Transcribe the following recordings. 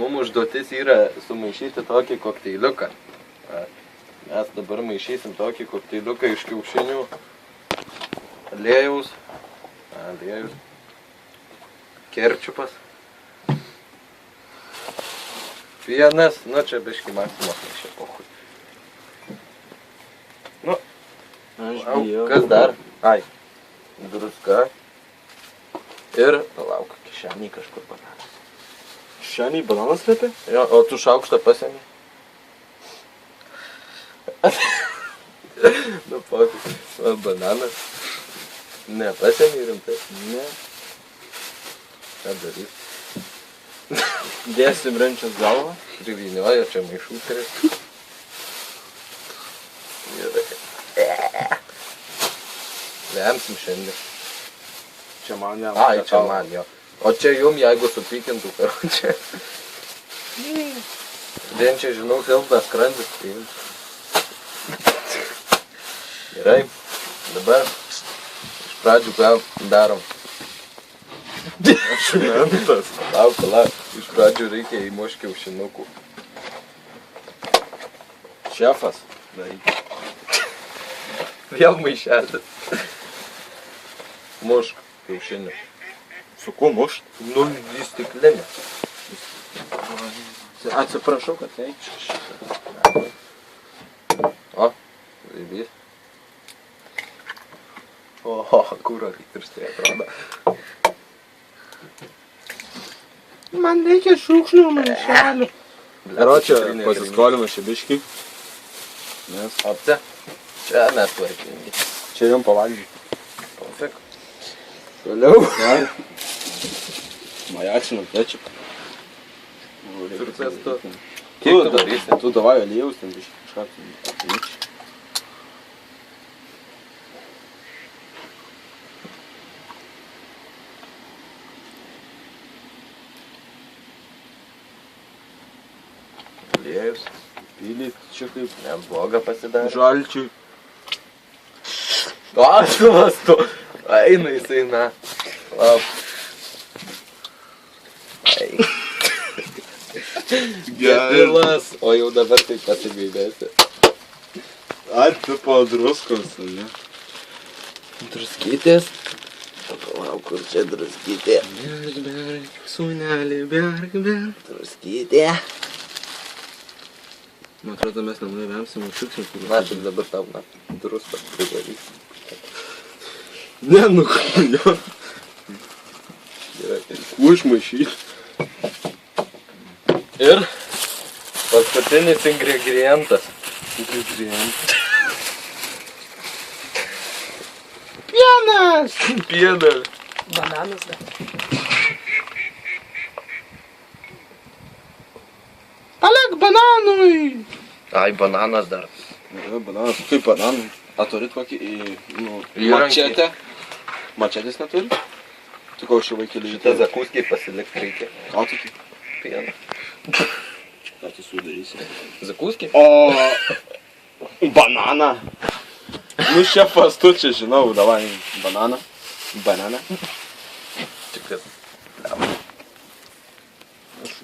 Mums užduotis yra sumaišyti tokį kokteiliuką. Mes dabar maišysim tokį kokteiliuką iš kiaušinių, aliejaus, kerčiupas, pienas, nu čia biškį maksimas maišė pohui. Nu, kas dar? Ai, druska ir, palauk, kišenį kažkur bananas. Kišenį bananas liepė? Jo, o tu šaukštą pasiemi? Nu, pohui, bananas. Ne, pasiemi rimtai. Ne. Ką darys? Dėsim renčias galvą. Privynioja čia maišų tris. Gerai. Lemsim šiandien. Čia man ne. Ai, čia man jo. O čia jum, jeigu supykintų karu čia. Vien čia, žinau, silpnas skrandis. Gerai. Dabar iš pradžių ką darom. Šventas. Lauk. Iš pradžių reikia įmušti kiaušinukų. Šefas. Vėl maišelis. Mušk kiaušinį. Su kuo mušt? Nu, į stiklinę. Atsiprašau, kad eikš. O, laibys. O, kūro tirštai atrodo. Man reikia šūkšnių maišelių. Karočią, pasiskolinu šibiškį. Nes Opte. Čia mes tvarkingi. čia jom pavalgyti. Pofik. Toliau. Majačinu kečupą. Turpės tu. Kiek tu darysi? Tu davai aliejaus, ten biškį kažką. Aliejus. Pylį čia kaip Nebloga pasidarė. žalčiui. Aštumas tu. Eina jisai, na. Lauk. Eik. Gedilas. O jau dabar tai pasigailėsi. Ati po druskos, ne? Druskytės. Palauk, kur čia druskytė. Berg, sūnelį, berg. Druskytė. Man atrodo, mes nenuėvemsim užšuksim. Na, tik dabar tau, na, druskas privarys. Ne, nu, jo. Gerai. Užmaišyti. Ir paskutinis ingredientas. Pienas! Pienas. Bananas dar. Palik bananui! Ai, bananas dar. Yra bananas, kaip bananai. A turit kokį, nu, Įrankį. mačetę? Mačetės neturi? Tu kau šį vaikėlį Šitą zakuskį pasilikti reikia. Ką tokį? Pieną. Ką tu sudarysi? Zakuskį? O, bananą. Nu, šefas, tu čia žinau, davai bananą. Bananą. Tik kas.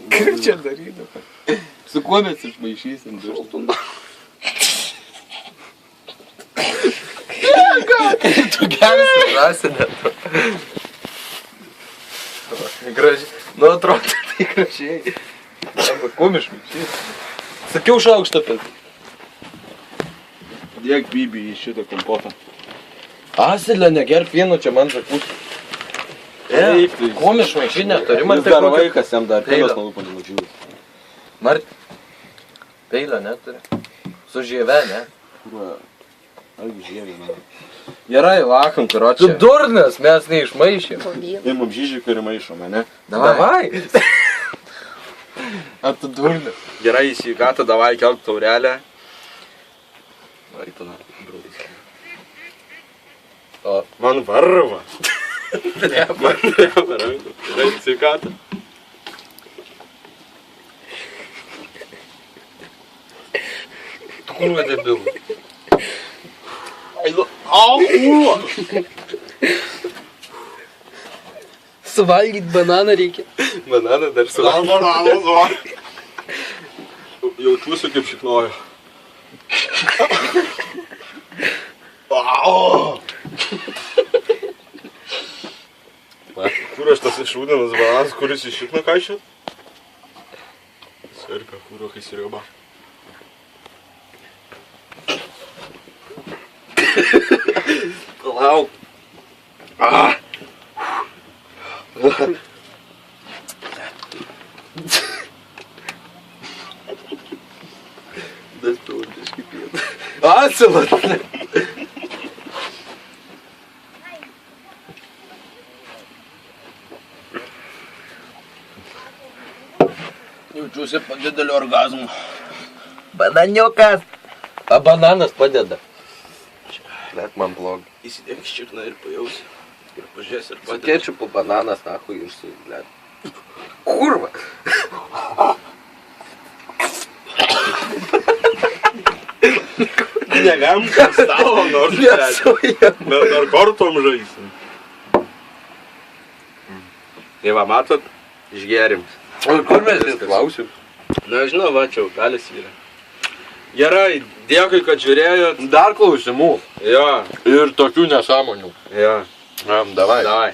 Kaip čia darydavo? Su kuo mes išmaišysim? Šaltumą. Tu geras suprasi net. Gražiai. Nu, atrodo, tai gražiai. Arba kuom išmaišys? Sakiau šaukštą pės. Dėk bybį į šitą kompotą. Asilė, negerk pieno, čia man zakuskį. Taip, tai- Kuom išmaišy neturi, man Jis dar vaikas, jam dar Peilio. pėlos nalūpą nenudžiūrė. Mart, peilio neturi. Su žieve, ne? Argi žievė, ne. Gerai, lakam, Tu karočią. durnas, mes neišmaišėm. Imam žyžį, kurį maišome, ne? Davai. A tu durnas. Gerai, į sveikatą, davai kelk taurelę. Vai, tada, brūdis. O, Man varva. Man varva. Gerai, į sveikatą. tu kurva debilų. Au! Suvalgyt bananą reikia. Bananą dar su... Bananas, jaučiuosi kaip šiknoju. Kur aš tas išrūdinas bananas, kuris iš šikno kaišėt? Sirka, kuro kai sirioba. Lauk. Das biškai pieną. Atsilat. Jaučiuosi po didelio orgazmo. Bananiukas. A bananas padeda. Net man blogai. Įsidėk šikną ir pajausi. Ir pažiūrės ir Su padeda. kečupu bananas, nahui, ir su... Blet. Kurva. Nevem, kas tavo nors Nesujam. bet dar kortom žaisim. Tai va, matot, išgerim. O kur mes klausim? Nežinau, va, čia upelis yra. Gerai, dėkui, kad žiūrėjot. Dar klausimų. Jo, Ir tokių nesąmonių. jo, Davai. davai.